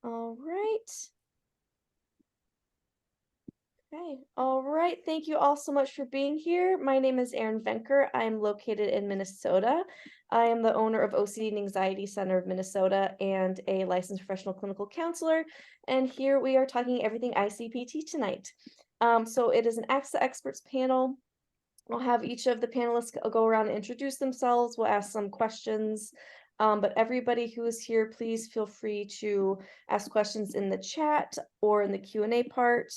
All right. Okay. All right. Thank you all so much for being here. My name is Erin Venker. I'm located in Minnesota. I am the owner of OCD and Anxiety Center of Minnesota and a licensed professional clinical counselor. And here we are talking everything I-CBT tonight. So it is an Ask the Experts panel. We'll have each of the panelists go around and introduce themselves. We'll ask some questions. But everybody who is here, please feel free to ask questions in the chat or in the Q&A part.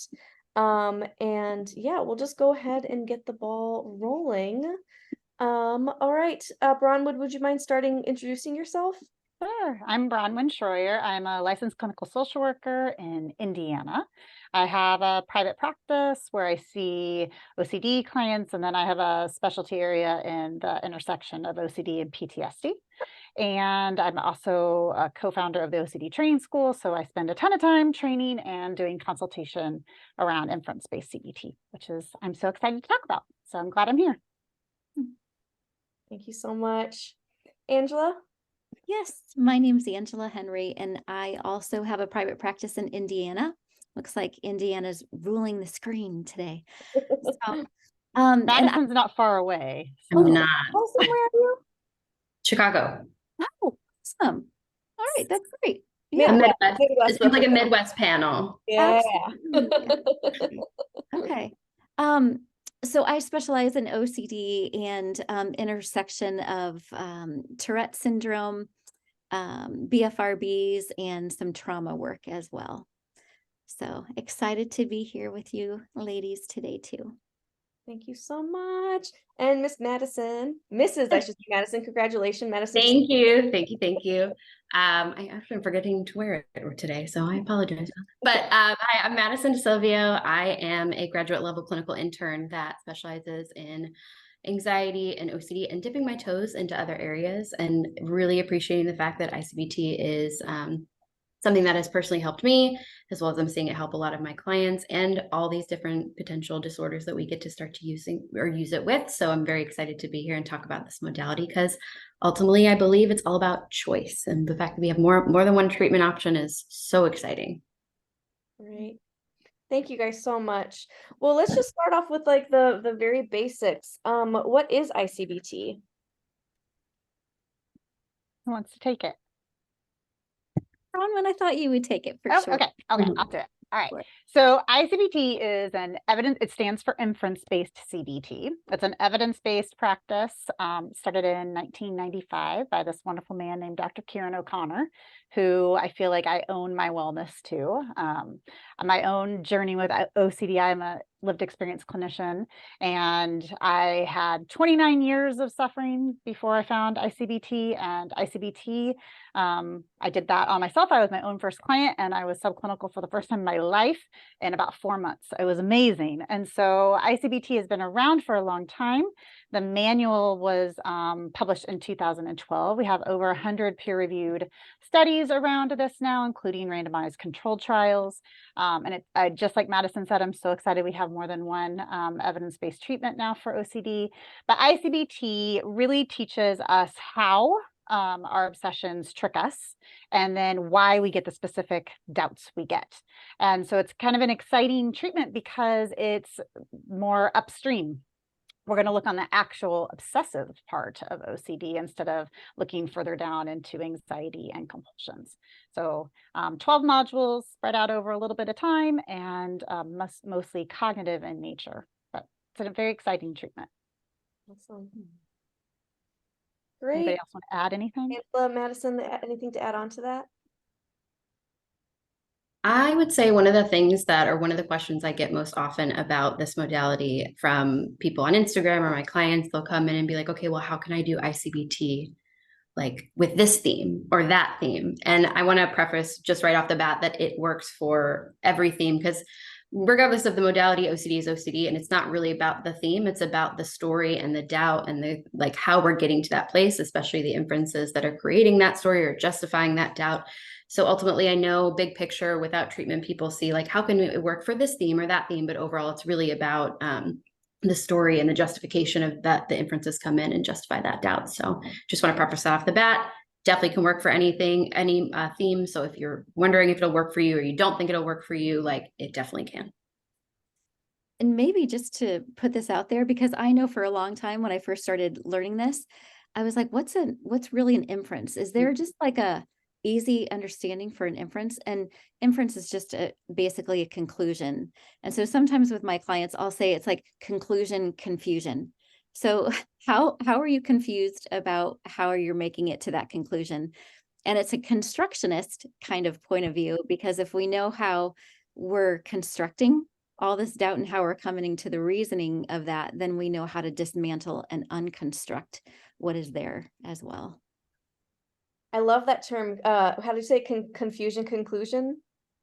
And yeah, we'll just go ahead and get the ball rolling. All right, Bronwyn, would you mind starting introducing yourself? Sure. I'm Bronwyn Schroyer. I'm a licensed clinical social worker in Indiana. I have a private practice where I see OCD clients, and then I have a specialty area in the intersection of OCD and PTSD. And I'm also a co-founder of the OCD training school, so I spend a ton of time training and doing consultation around inference-based CBT, which I'm so excited to talk about. So I'm glad I'm here. Thank you so much. Angela? Yes, my name's Angela Henry, and I also have a private practice in Indiana. Looks like Indiana's ruling the screen today. So, Madison's not far away. I'm not. Awesome, where are you? Chicago. Oh, awesome. All right, that's great. Yeah, Midwest. It seems like a Midwest panel. Yeah. Okay. So I specialize in OCD and intersection of Tourette syndrome, BFRBs, and some trauma work as well. So excited to be here with you ladies today too. Thank you so much. And Miss Madison, Mrs. I should say Madison, congratulations, Madison. Thank you. Thank you. I actually am forgetting to wear it today, so I apologize. But hi, I'm Madison DeSilvio. I am a graduate level clinical intern that specializes in anxiety and OCD and dipping my toes into other areas, and really appreciating the fact that I-CBT is something that has personally helped me, as well as I'm seeing it help a lot of my clients and all these different potential disorders that we get to start to use it with. So I'm very excited to be here and talk about this modality, because ultimately I believe it's all about choice, and the fact that we have more than one treatment option is so exciting. Great. Thank you guys so much. Well, let's just start off with like the very basics. What is I-CBT? Who wants to take it? Bronwyn, I thought you would take it for sure. Okay, I'll do it. All right. So I-CBT is it stands for inference-based CBT. It's an evidence-based practice started in 1995 by this wonderful man named Dr. Kieran O'Connor, who I feel like I own my wellness to. My own journey with OCD, I'm a lived experience clinician, and I had 29 years of suffering before I found I-CBT. And I-CBT, I did that on myself. I was my own first client, and I was subclinical for the first time in my life in about 4 months. It was amazing. And so I-CBT has been around for a long time. The manual was published in 2012. We have over 100 peer-reviewed studies around this now, including randomized controlled trials. And just like Madison said, I'm so excited we have more than one evidence-based treatment now for OCD. But I-CBT really teaches us how our obsessions trick us, and then why we get the specific doubts we get. And so it's kind of an exciting treatment because it's more upstream. We're going to look on the actual obsessive part of OCD instead of looking further down into anxiety and compulsions. So 12 modules spread out over a little bit of time, and mostly cognitive in nature. But it's a very exciting treatment. Awesome. Great. Anybody else want to add anything? Angela, Madison, anything to add on to that? I would say one of the questions I get most often about this modality from people on Instagram or my clients, they'll come in and be like, okay, well, how can I do I-CBT like with this theme or that theme? And I want to preface just right off the bat that it works for every theme, because regardless of the modality, OCD is OCD, and it's not really about the theme. It's about the story and the doubt and the like how we're getting to that place, especially the inferences that are creating that story or justifying that doubt. So ultimately, I know big picture without treatment, people see like, how can it work for this theme or that theme? But overall, it's really about the story and the justification of that the inferences come in and justify that doubt. So just want to preface that off the bat. definitely can work for anything, any theme. So if you're wondering if it'll work for you or you don't think it'll work for you, like it definitely can. And maybe just to put this out there, because I know for a long time when I first started learning this, I was like, what's really an inference? Is there just like a easy understanding for an inference? And inference is just basically a conclusion. And so sometimes with my clients, I'll say it's like conclusion confusion. So how are you confused about how you're making it to that conclusion? And it's a constructionist kind of point of view, because if we know how we're constructing all this doubt and how we're coming to the reasoning of that, then we know how to dismantle and unconstruct what is there as well. I love that term. How do you say confusion, conclusion?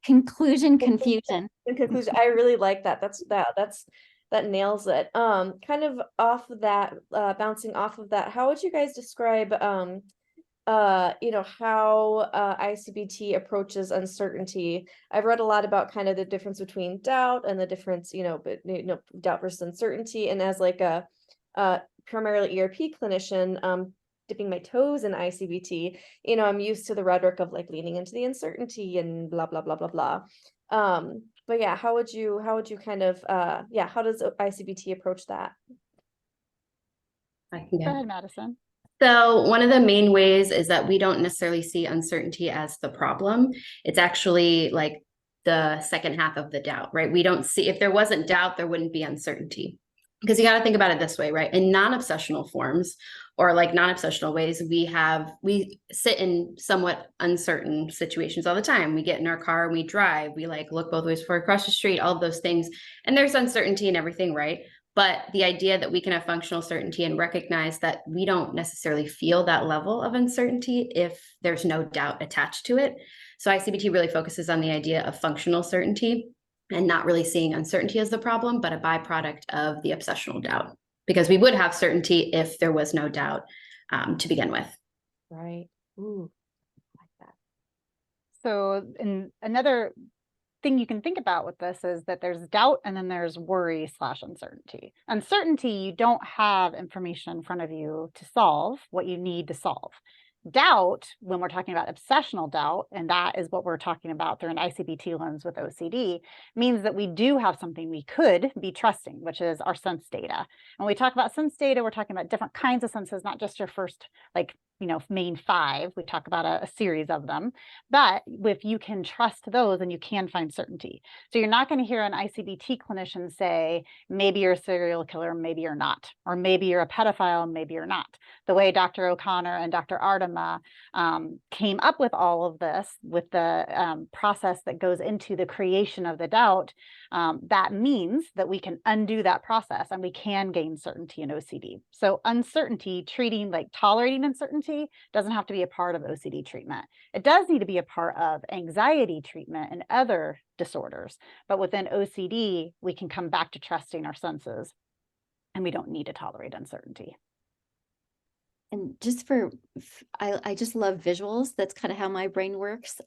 Conclusion, confusion. In conclusion, I really like that. That nails it. Kind of off of that, bouncing off of that, how would you guys describe how I-CBT approaches uncertainty? I've read a lot about kind of the difference between doubt and the difference, doubt versus uncertainty. And as like a primarily ERP clinician, dipping my toes in I-CBT, I'm used to the rhetoric of like leaning into the uncertainty and blah blah blah blah blah. But yeah, how would you kind of how does I-CBT approach that? I can Go go. ahead, Madison. So one of the main ways is that we don't necessarily see uncertainty as the problem. It's actually like the second half of the doubt, right? We don't see, if there wasn't doubt, there wouldn't be uncertainty. Because you got to think about it this way, right? In non-obsessional forms or like non-obsessional ways, we sit in somewhat uncertain situations all the time. We get in our car, we drive, we like look both ways before we cross the street, all of those things. And there's uncertainty in everything, right? But the idea that we can have functional certainty and recognize that we don't necessarily feel that level of uncertainty if there's no doubt attached to it. So I-CBT really focuses on the idea of functional certainty and not really seeing uncertainty as the problem, but a byproduct of the obsessional doubt. Because we would have certainty if there was no doubt to begin with. Right. Ooh, I like that. So another thing you can think about with this is that there's doubt and then there's worry / uncertainty. Uncertainty, you don't have information in front of you to solve what you need to solve. Doubt, when we're talking about obsessional doubt, and that is what we're talking about through an I-CBT lens with OCD, means that we do have something we could be trusting, which is our sense data. And when we talk about sense data, we're talking about different kinds of senses, not just your first, main 5. We talk about a series of them. But if you can trust those, then you can find certainty. So you're not going to hear an I-CBT clinician say, maybe you're a serial killer, maybe you're not, or maybe you're a pedophile, maybe you're not. The way Dr. O'Connor and Dr. Ardema came up with all of this, with the process that goes into the creation of the doubt, that means that we can undo that process and we can gain certainty in OCD. So uncertainty, treating like tolerating uncertainty, doesn't have to be a part of OCD treatment. It does need to be a part of anxiety treatment and other disorders. But within OCD, we can come back to trusting our senses and we don't need to tolerate uncertainty. And just I just love visuals. That's kind of how my brain works.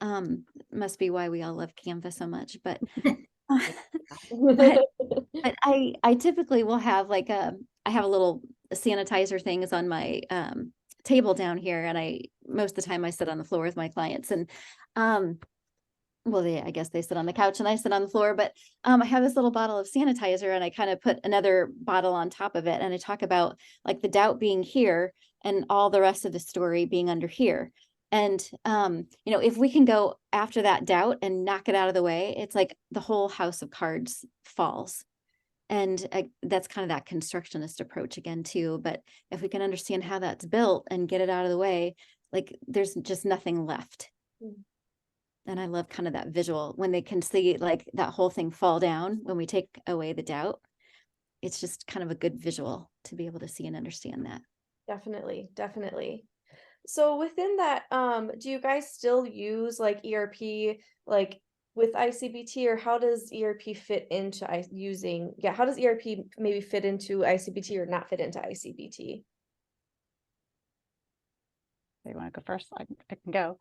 Must be why we all love Canva so much, but but I typically will have I have a little sanitizer things on my table down here, and most of the time I sit on the floor with my clients, and well, I guess they sit on the couch and I sit on the floor, but I have this little bottle of sanitizer and I kind of put another bottle on top of it. And I talk about like the doubt being here and all the rest of the story being under here. And, if we can go after that doubt and knock it out of the way, it's like the whole house of cards falls. And that's kind of that constructionist approach again, too. But if we can understand how that's built and get it out of the way, like there's just nothing left. And I love kind of that visual when they can see like that whole thing fall down when we take away the doubt. It's just kind of a good visual to be able to see and understand that. Definitely, definitely. So within that, do you guys still use like ERP like with I-CBT, or how does ERP fit into how does ERP maybe fit into I-CBT or not fit into I-CBT? You want to go first? I can go.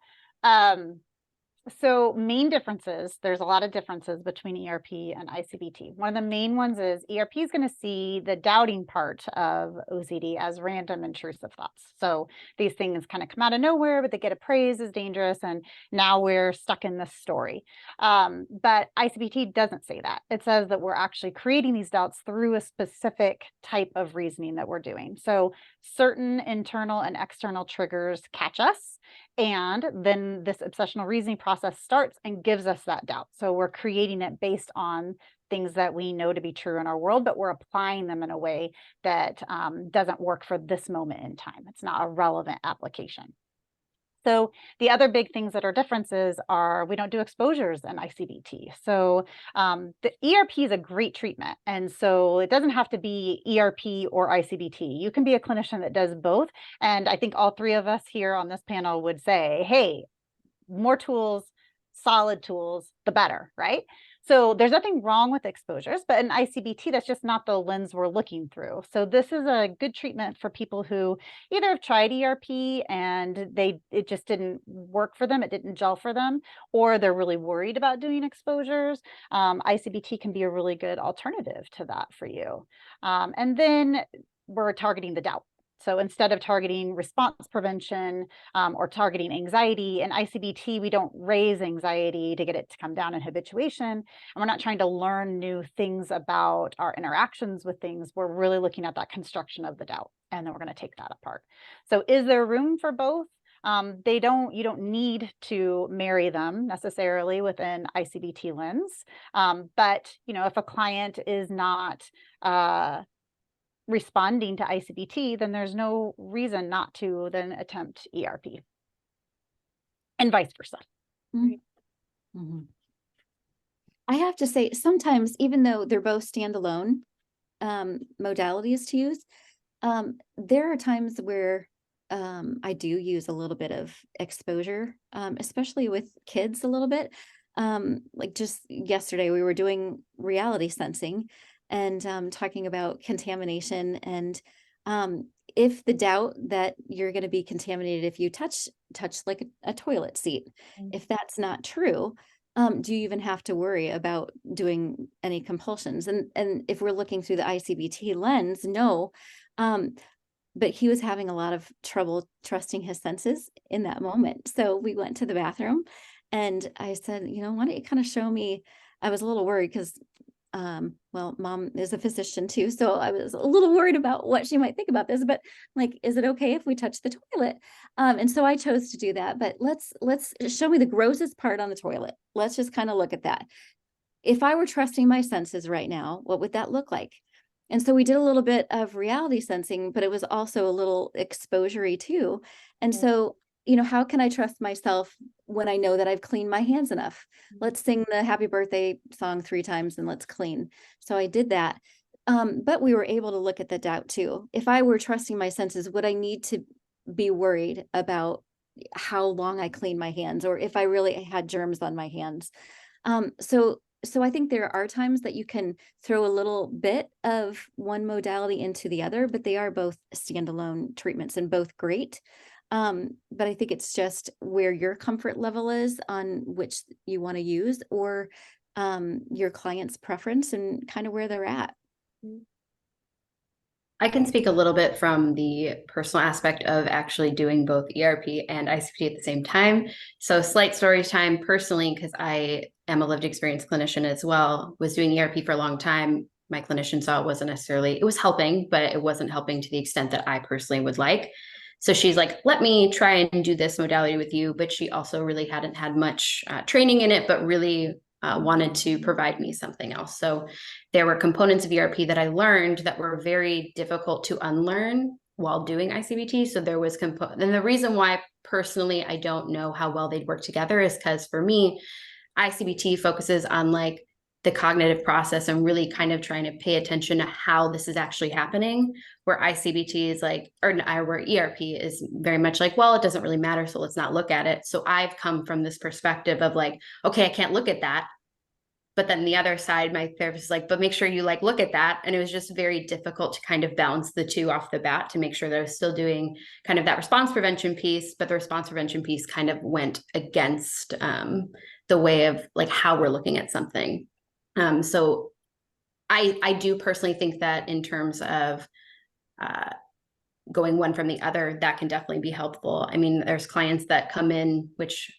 So main differences, there's a lot of differences between ERP and I-CBT. One of the main ones is ERP is going to see the doubting part of OCD as random intrusive thoughts. So these things kind of come out of nowhere, but they get appraised as dangerous, and now we're stuck in this story. But I-CBT doesn't say that. It says that we're actually creating these doubts through a specific type of reasoning that we're doing. So certain internal and external triggers catch us, and then this obsessional reasoning process starts and gives us that doubt. So we're creating it based on things that we know to be true in our world, but we're applying them in a way that doesn't work for this moment in time. It's not a relevant application. So the other big things that are differences are we don't do exposures in I-CBT. So the ERP is a great treatment. And so it doesn't have to be ERP or I-CBT. You can be a clinician that does both. And I think all three of us here on this panel would say, hey, more tools, solid tools, the better, right? So there's nothing wrong with exposures, but in I-CBT, that's just not the lens we're looking through. So this is a good treatment for people who either have tried ERP and it just didn't work for them, it didn't gel for them, or they're really worried about doing exposures. I-CBT can be a really good alternative to that for you. And then we're targeting the doubt. So instead of targeting response prevention or targeting anxiety, in I-CBT, we don't raise anxiety to get it to come down in habituation. And we're not trying to learn new things about our interactions with things. We're really looking at that construction of the doubt, and then we're going to take that apart. So is there room for both? You don't need to marry them necessarily within I-CBT lens. But, if a client is not responding to I-CBT, then there's no reason not to then attempt ERP, and vice versa. Mm-hmm. I have to say, sometimes, even though they're both standalone modalities to use, there are times where I do use a little bit of exposure, especially with kids a little bit. Like just yesterday, we were doing reality sensing and talking about contamination, and if the doubt that you're going to be contaminated if you touch like a toilet seat, if that's not true, do you even have to worry about doing any compulsions? And if we're looking through the I-CBT lens, no. But he was having a lot of trouble trusting his senses in that moment. So we went to the bathroom and I said, why don't you kind of show me? I was a little worried because well, mom is a physician too, so I was a little worried about what she might think about this, but like, is it okay if we touch the toilet? And so I chose to do that, but let's show me the grossest part on the toilet. Let's just kind of look at that. If I were trusting my senses right now, what would that look like? And so we did a little bit of reality sensing, but it was also a little exposure-y too. And so, how can I trust myself when I know that I've cleaned my hands enough? Let's sing the happy birthday song 3 times and let's clean. So I did that. But we were able to look at the doubt too. If I were trusting my senses, would I need to be worried about how long I clean my hands, or if I really had germs on my hands? So I think there are times that you can throw a little bit of one modality into the other, but they are both standalone treatments and both great. But I think it's just where your comfort level is on which you want to use, or your client's preference and kind of where they're at. I can speak a little bit from the personal aspect of actually doing both ERP and I-CBT at the same time. So slight story time personally, because I am a lived experience clinician as well, was doing ERP for a long time. My clinician saw it was helping, but it wasn't helping to the extent that I personally would like. So she's like, let me try and do this modality with you. But she also really hadn't had much training in it, but really wanted to provide me something else. So there were components of ERP that I learned that were very difficult to unlearn while doing I-CBT. So there was and the reason why personally I don't know how well they'd work together is because for me, I-CBT focuses on like the cognitive process and really kind of trying to pay attention to how this is actually happening, where I-CBT is like, or where ERP is very much like, well, it doesn't really matter, so let's not look at it. So I've come from this perspective of like, okay, I can't look at that, But then the other side, my therapist is like, but make sure you like look at that. And it was just very difficult to kind of balance the two off the bat to make sure that I was still doing kind of that response prevention piece, but the response prevention piece kind of went against the way of like how we're looking at something. So I do personally think that in terms of going one from the other, that can definitely be helpful. I mean, there's clients that come in, which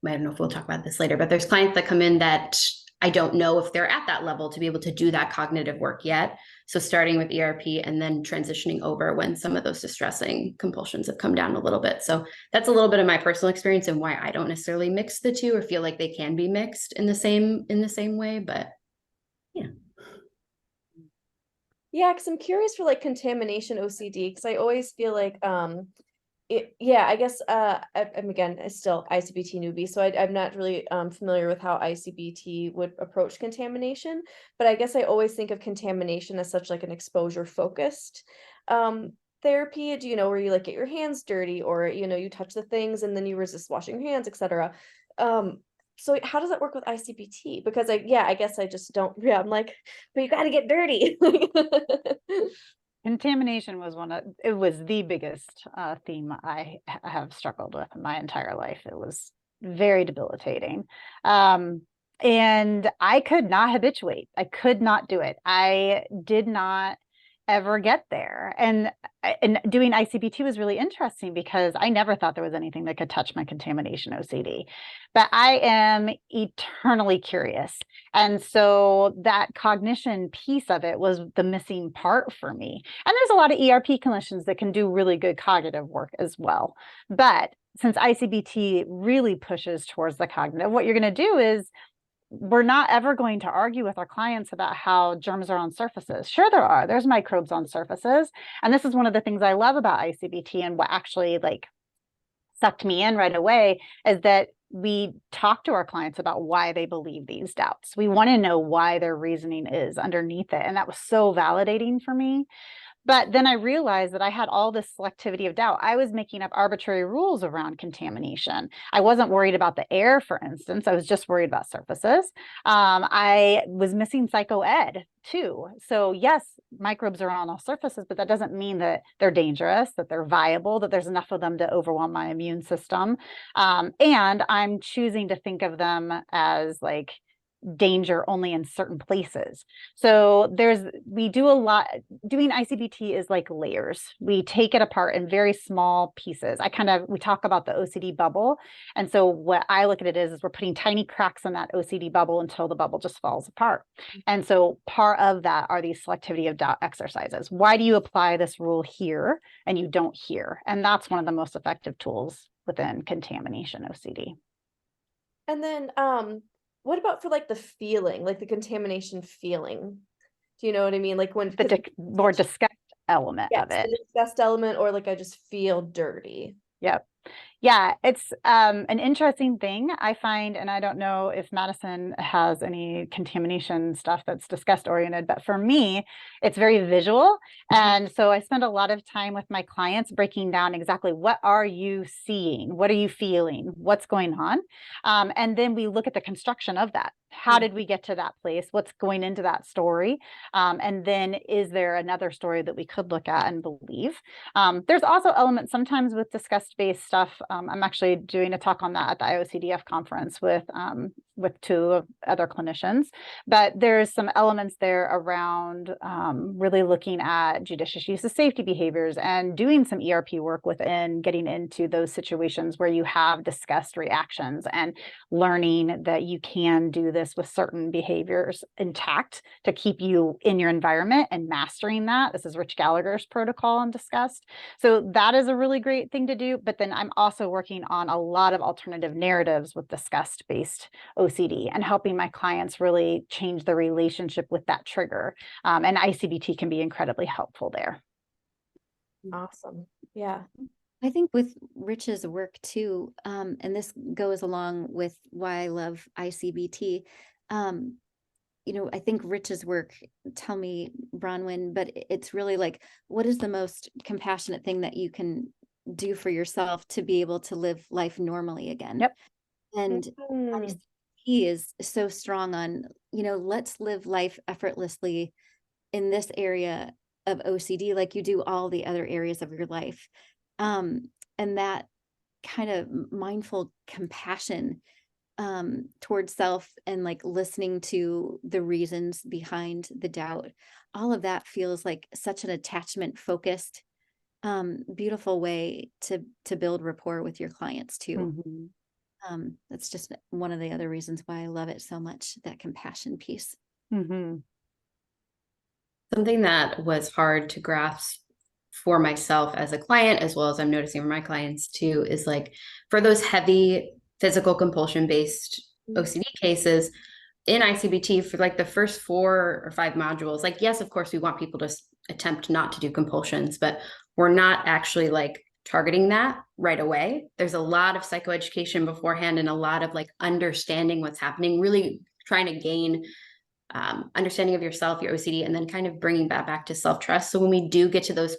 I don't know if we'll talk about this later, but there's clients that come in that I don't know if they're at that level to be able to do that cognitive work yet. So starting with ERP and then transitioning over when some of those distressing compulsions have come down a little bit. So that's a little bit of my personal experience and why I don't necessarily mix the two or feel like they can be mixed in the same way. But yeah. Yeah, because I'm curious for like contamination OCD, because I always feel like yeah, I guess I'm again still I-CBT newbie, so I'm not really familiar with how I-CBT would approach contamination, but I guess I always think of contamination as such like an exposure focused therapy. Do you know, where you like get your hands dirty, or you touch the things and then you resist washing your hands, etc. So how does that work with I-CBT? Because I guess I just don't, yeah, I'm like, but you got to get dirty. Contamination was it was the biggest theme I have struggled with in my entire life. It was very debilitating. And I could not habituate. I could not do it. I did not ever get there. And doing I-CBT was really interesting because I never thought there was anything that could touch my contamination OCD. But I am eternally curious. And so that cognition piece of it was the missing part for me. And there's a lot of ERP clinicians that can do really good cognitive work as well. But since I-CBT really pushes towards the cognitive, what you're going to do is we're not ever going to argue with our clients about how germs are on surfaces. Sure, there are. There's microbes on surfaces. And this is one of the things I love about I-CBT, and what actually like sucked me in right away is that we talk to our clients about why they believe these doubts. We want to know why their reasoning is underneath it. And that was so validating for me. But then I realized that I had all this selectivity of doubt. I was making up arbitrary rules around contamination. I wasn't worried about the air, for instance. I was just worried about surfaces. I was missing psychoed too. So yes, microbes are on all surfaces, but that doesn't mean that they're dangerous, that they're viable, that there's enough of them to overwhelm my immune system. And I'm choosing to think of them as like danger only in certain places. So we do a lot. Doing I-CBT is like layers. We take it apart in very small pieces. We talk about the OCD bubble. And so what I look at it is we're putting tiny cracks in that OCD bubble until the bubble just falls apart. And so part of that are these selectivity of doubt exercises. Why do you apply this rule here and you don't here? And that's one of the most effective tools within contamination OCD. And then what about for like the feeling, like the contamination feeling? Do you know what I mean? Like when the more disgust element of it. The disgust element, or like I just feel dirty. Yep. Yeah, it's an interesting thing I find, and I don't know if Madison has any contamination stuff that's disgust oriented, but for me, it's very visual. And so I spend a lot of time with my clients breaking down exactly what are you seeing? What are you feeling? What's going on? And then we look at the construction of that. How did we get to that place? What's going into that story? And then is there another story that we could look at and believe? There's also elements sometimes with disgust-based stuff. I'm actually doing a talk on that at the IOCDF conference with two other clinicians, but there's some elements there around really looking at judicious use of safety behaviors and doing some ERP work within getting into those situations where you have disgust reactions and learning that you can do this with certain behaviors intact to keep you in your environment and mastering that. This is Rich Gallagher's protocol on disgust. So that is a really great thing to do. But then I'm also working on a lot of alternative narratives with disgust-based OCD and helping my clients really change the relationship with that trigger. And I-CBT can be incredibly helpful there. Awesome. Yeah. I think with Rich's work too, and this goes along with why I love I-CBT. I think Rich's work, tell me, Bronwyn, but it's really like, what is the most compassionate thing that you can do for yourself to be able to live life normally again? Yep. And I-CBT is so strong on, let's live life effortlessly in this area of OCD like you do all the other areas of your life. And that kind of mindful compassion towards self and like listening to the reasons behind the doubt. All of that feels like such an attachment focused, beautiful way to build rapport with your clients too. That's just one of the other reasons why I love it so much, that compassion piece. Something that was hard to grasp for myself as a client, as well as I'm noticing for my clients too, is like for those heavy physical compulsion based OCD cases in I-CBT for like the first 4 or 5 modules, like, yes, of course, we want people to attempt not to do compulsions, but we're not actually like targeting that right away. There's a lot of psychoeducation beforehand and a lot of like understanding what's happening, really trying to gain understanding of yourself, your OCD, and then kind of bringing that back to self-trust. So when we do get to those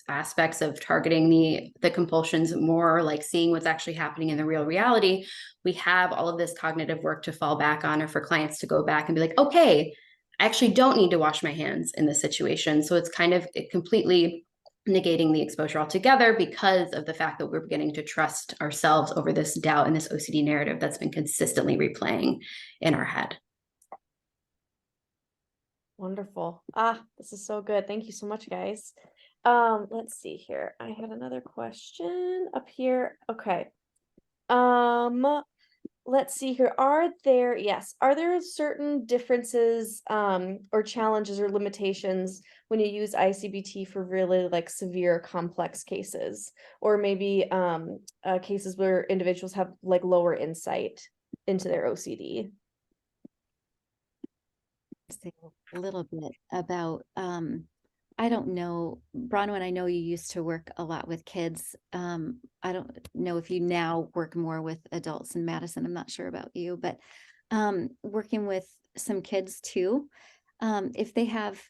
aspects of targeting the compulsions more, like seeing what's actually happening in the real reality, we have all of this cognitive work to fall back on, or for clients to go back and be like, okay, I actually don't need to wash my hands in this situation. So it's kind of completely negating the exposure altogether because of the fact that we're beginning to trust ourselves over this doubt and this OCD narrative that's been consistently replaying in our head. Wonderful. This is so good. Thank you so much, guys. Let's see here. I had another question up here. Okay. Let's see here. Are there certain differences or challenges or limitations when you use I-CBT for really like severe complex cases, or maybe cases where individuals have like lower insight into their OCD? Say a little bit about I don't know, Bronwyn, I know you used to work a lot with kids. I don't know if you now work more with adults in Madison. I'm not sure about you, but working with some kids too. If they have,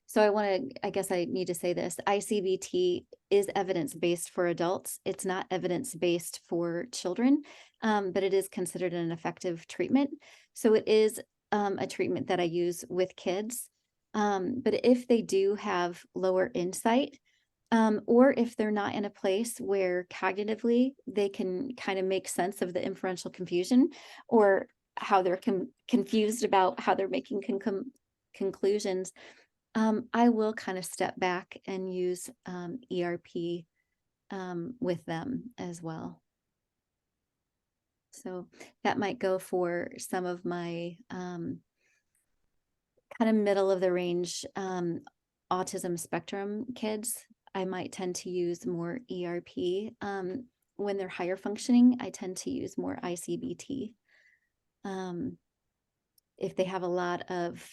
so I guess I need to say this, I-CBT is evidence-based for adults. It's not evidence-based for children, but it is considered an effective treatment. So it is a treatment that I use with kids. But if they do have lower insight, or if they're not in a place where cognitively they can kind of make sense of the inferential confusion, or how they're confused about how they're making conclusions, I will kind of step back and use ERP with them as well. So that might go for some of my kind of middle of the range autism spectrum kids. I might tend to use more ERP. When they're higher functioning, I tend to use more I-CBT. If they have a lot of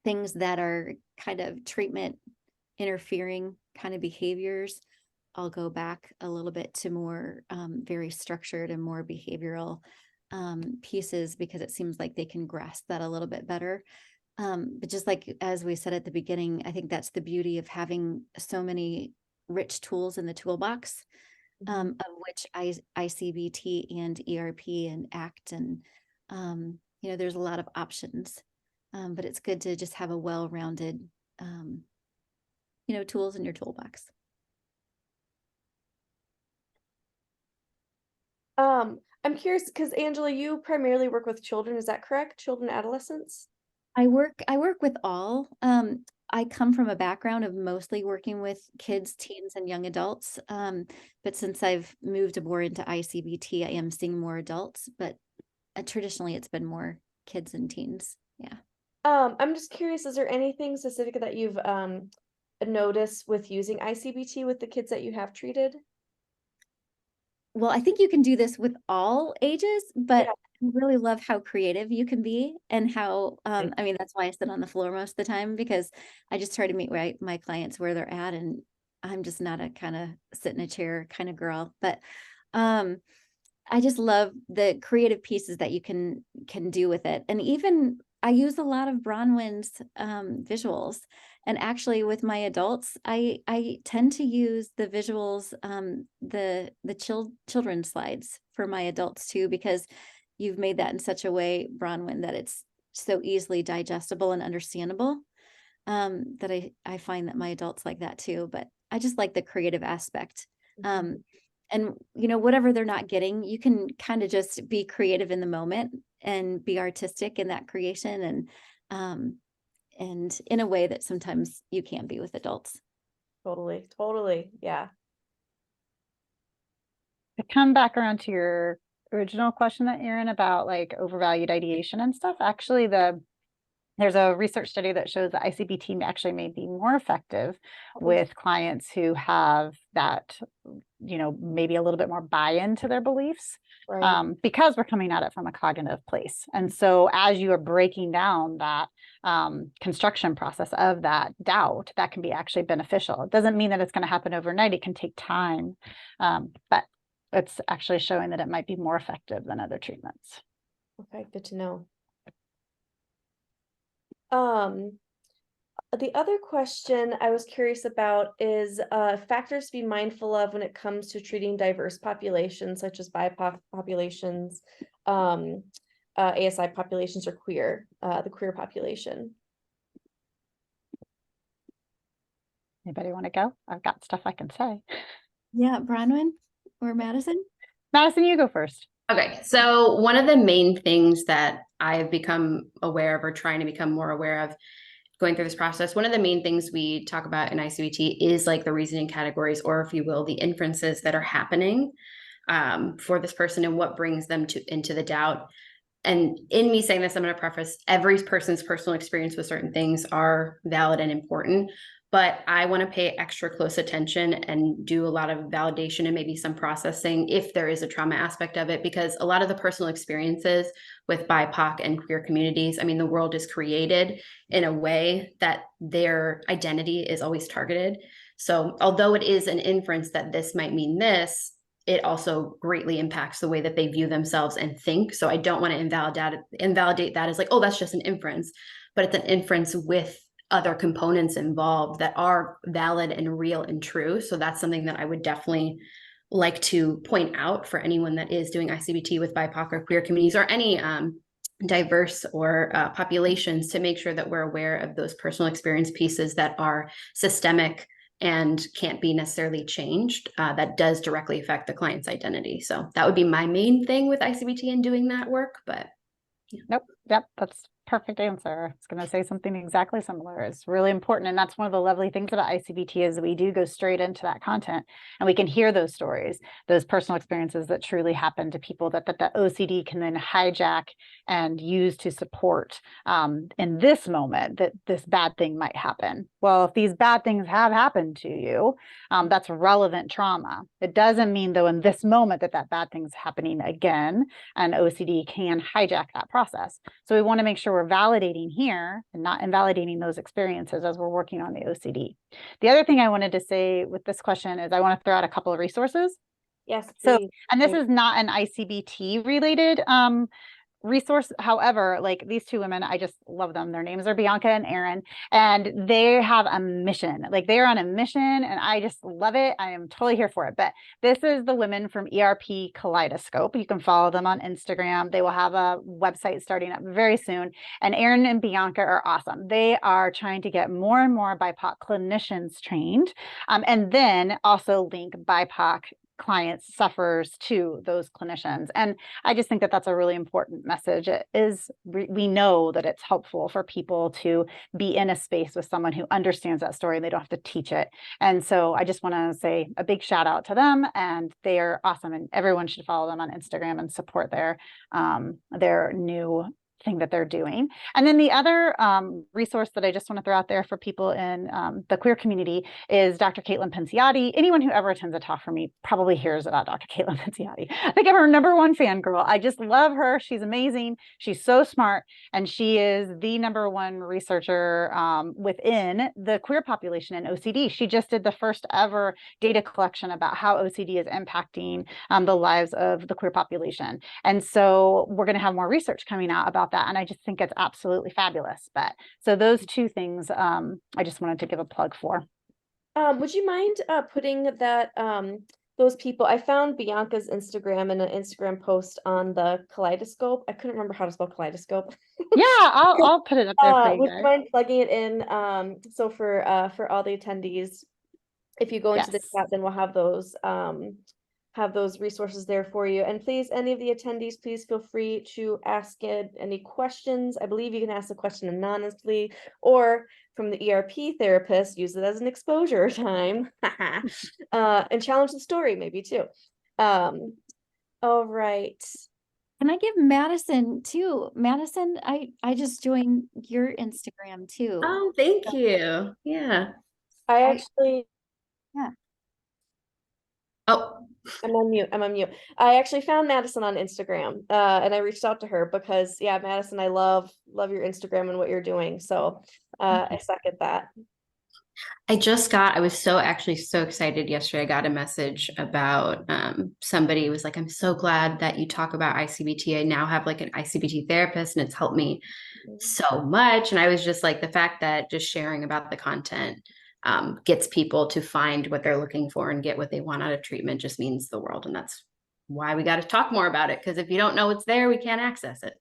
things that are kind of treatment interfering kind of behaviors, I'll go back a little bit to more very structured and more behavioral pieces, because it seems like they can grasp that a little bit better. But just like, as we said at the beginning, I think that's the beauty of having so many rich tools in the toolbox, of which I-CBT and ERP and ACT, and there's a lot of options, but it's good to just have a well-rounded tools in your toolbox. I'm curious because Angela, you primarily work with children, is that correct? Children, adolescents? I work with all. I come from a background of mostly working with kids, teens, and young adults. But since I've moved more into I-CBT, I am seeing more adults, but traditionally it's been more kids and teens. Yeah. I'm just curious, is there anything specific that you've noticed with using I-CBT with the kids that you have treated? Well, I think you can do this with all ages, but I really love how creative you can be, and how, I mean, that's why I sit on the floor most of the time, because I just try to meet my clients where they're at, and I'm just not a kind of sit in a chair kind of girl, but I just love the creative pieces that you can do with it. And even I use a lot of Bronwyn's visuals. And actually with my adults, I tend to use the visuals, the children's slides for my adults too, because you've made that in such a way, Bronwyn, that it's so easily digestible and understandable. That I find that my adults like that too, but I just like the creative aspect. Mhm. And whatever they're not getting, you can kind of just be creative in the moment and be artistic in that creation, and in a way that sometimes you can't be with adults. Totally, totally. Yeah. To come back around to your original question that Erin about like overvalued ideation and stuff, actually there's a research study that shows that I-CBT actually may be more effective with clients who have that, maybe a little bit more buy-in to their beliefs, Right. because we're coming at it from a cognitive place. And so as you are breaking down that construction process of that doubt, that can be actually beneficial. It doesn't mean that it's going to happen overnight. It can take time, but it's actually showing that it might be more effective than other treatments. Okay, good to know. The other question I was curious about is factors to be mindful of when it comes to treating diverse populations, such as BIPOC populations, ASI populations, or the queer population. Anybody want to go? I've got stuff I can say. Yeah, Bronwyn or Madison? Madison, you go first. Okay, so one of the main things that I've become aware of, or trying to become more aware of going through this process, one of the main things we talk about in I-CBT is like the reasoning categories, or if you will, the inferences that are happening for this person and what brings them into the doubt. And in me saying this, I'm going to preface every person's personal experience with certain things are valid and important, but I want to pay extra close attention and do a lot of validation and maybe some processing if there is a trauma aspect of it, because a lot of the personal experiences with BIPOC and queer communities, I mean, the world is created in a way that their identity is always targeted. So although it is an inference that this might mean this, it also greatly impacts the way that they view themselves and think. So I don't want to invalidate that as like, oh, that's just an inference, but it's an inference with other components involved that are valid and real and true. So that's something that I would definitely like to point out for anyone that is doing I-CBT with BIPOC or queer communities, or any diverse or populations, to make sure that we're aware of those personal experience pieces that are systemic and can't be necessarily changed, that does directly affect the client's identity. So that would be my main thing with I-CBT and doing that work. But yeah. Nope. Yep. That's perfect answer. I was going to say something exactly similar. It's really important. And that's one of the lovely things about I-CBT is we do go straight into that content and we can hear those stories, those personal experiences that truly happen to people that the OCD can then hijack and use to support in this moment that this bad thing might happen. Well, if these bad things have happened to you, that's relevant trauma. It doesn't mean though in this moment that bad thing's happening again, and OCD can hijack that process. So we want to make sure we're validating here and not invalidating those experiences as we're working on the OCD. The other thing I wanted to say with this question is I want to throw out a couple of resources. Yes, So, please. and this is not an I-CBT related resource. However, like these two women, I just love them. Their names are Bianca and Erin, and they have a mission. Like they're on a mission, and I just love it. I am totally here for it. But this is the women from ERP Kaleidoscope. You can follow them on Instagram. They will have a website starting up very soon. And Erin and Bianca are awesome. They are trying to get more and more BIPOC clinicians trained, and then also link BIPOC clients, sufferers to those clinicians. And I just think that that's a really important message. It is, we know that it's helpful for people to be in a space with someone who understands that story and they don't have to teach it. And so I just want to say a big shout out to them, and they are awesome, and everyone should follow them on Instagram and support their new thing that they're doing. And then the other resource that I just want to throw out there for people in the queer community is Dr. Caitlin Pinciotti. Anyone who ever attends a talk from me probably hears about Dr. Caitlin Pinciotti. I think I'm her #1 fangirl. I just love her. She's amazing. She's so smart. And she is the #1 researcher within the queer population in OCD. She just did the first ever data collection about how OCD is impacting the lives of the queer population. And so we're going to have more research coming out about that. And I just think it's absolutely fabulous. But so those two things I just wanted to give a plug for. Would you mind putting that those people. I found Bianca's Instagram and an Instagram post on the kaleidoscope. I couldn't remember how to spell kaleidoscope. Yeah, I'll put it up there for you Would you guys. mind plugging it in? So for all the attendees, if you go into the Yes. chat, then we'll have those resources there for you. And please, any of the attendees, please feel free to ask it any questions. I believe you can ask the question anonymously, or from the ERP therapist, use it as an exposure time, and challenge the story maybe too. All right. Can I give Madison too? Madison, I just joined your Instagram too. Oh, thank you. Yeah. I I- actually, Yeah. Oh, I'm on mute. I'm on mute. I actually found Madison on Instagram, and I reached out to her because, yeah, Madison, I love your Instagram and what you're doing. So, I second that. I was actually so excited yesterday. I got a message about somebody was like, I'm so glad that you talk about I-CBT. I now have like an I-CBT therapist and it's helped me so much. And I was just like, the fact that just sharing about the content gets people to find what they're looking for and get what they want out of treatment just means the world. And that's why we got to talk more about it. Because if you don't know it's there, we can't access it.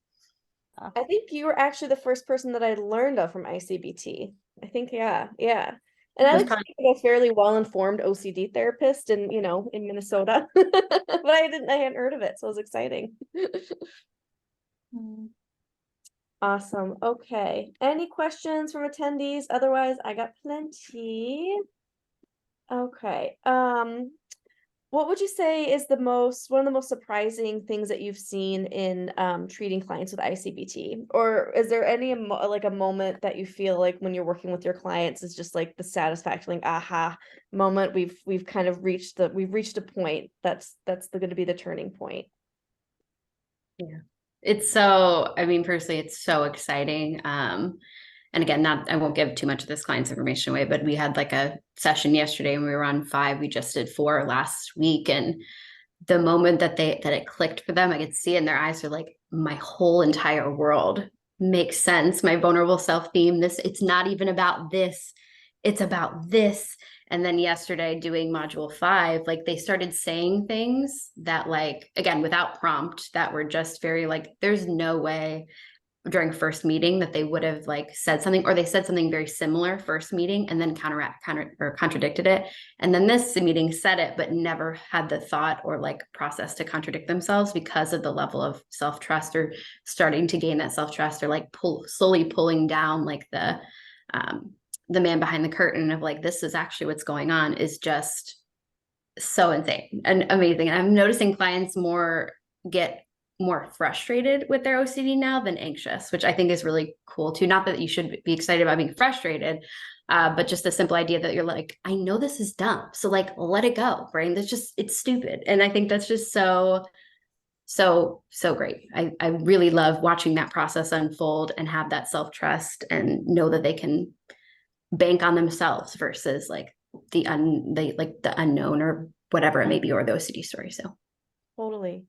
I think you were actually the first person that I learned of from I-CBT. I think, yeah, yeah. And I That's like to probably think I'm a fairly well-informed OCD therapist in, in Minnesota, but I hadn't heard of it, so it was exciting. Mm. Awesome. Okay. Any questions from attendees? Otherwise, I got plenty. Okay. What would you say is one of the most surprising things that you've seen in treating clients with I-CBT? Or is there any like a moment that you feel like when you're working with your clients is just like the satisfaction, like aha moment? We've kind of reached a point that's going to be the turning point. Yeah. It's so, I mean, personally, it's so exciting. And again, I won't give too much of this client's information away, but we had like a session yesterday and we were on 5. We just did 4 last week. And the moment that it clicked for them, I could see in their eyes are like, my whole entire world makes sense. My vulnerable self theme, it's not even about this, it's about this. And then yesterday doing module 5, like they started saying things that like, again, without prompt, that were just very like, there's no way during first meeting that they would have like said something, or they said something very similar first meeting and then contradicted it. And then this meeting said it, but never had the thought or like process to contradict themselves because of the level of self-trust, or starting to gain that self-trust, or like slowly pulling down like the man behind the curtain of like, this is actually what's going on, is just so insane and amazing. And I'm noticing clients get more frustrated with their OCD now than anxious, which I think is really cool too. Not that you should be excited about being frustrated, but just the simple idea that you're like, I know this is dumb, so like let it go, brain. It's stupid. And I think that's just so great. I really love watching that process unfold and have that self-trust and know that they can bank on themselves versus like the unknown or whatever it may be, or the OCD story. So Totally.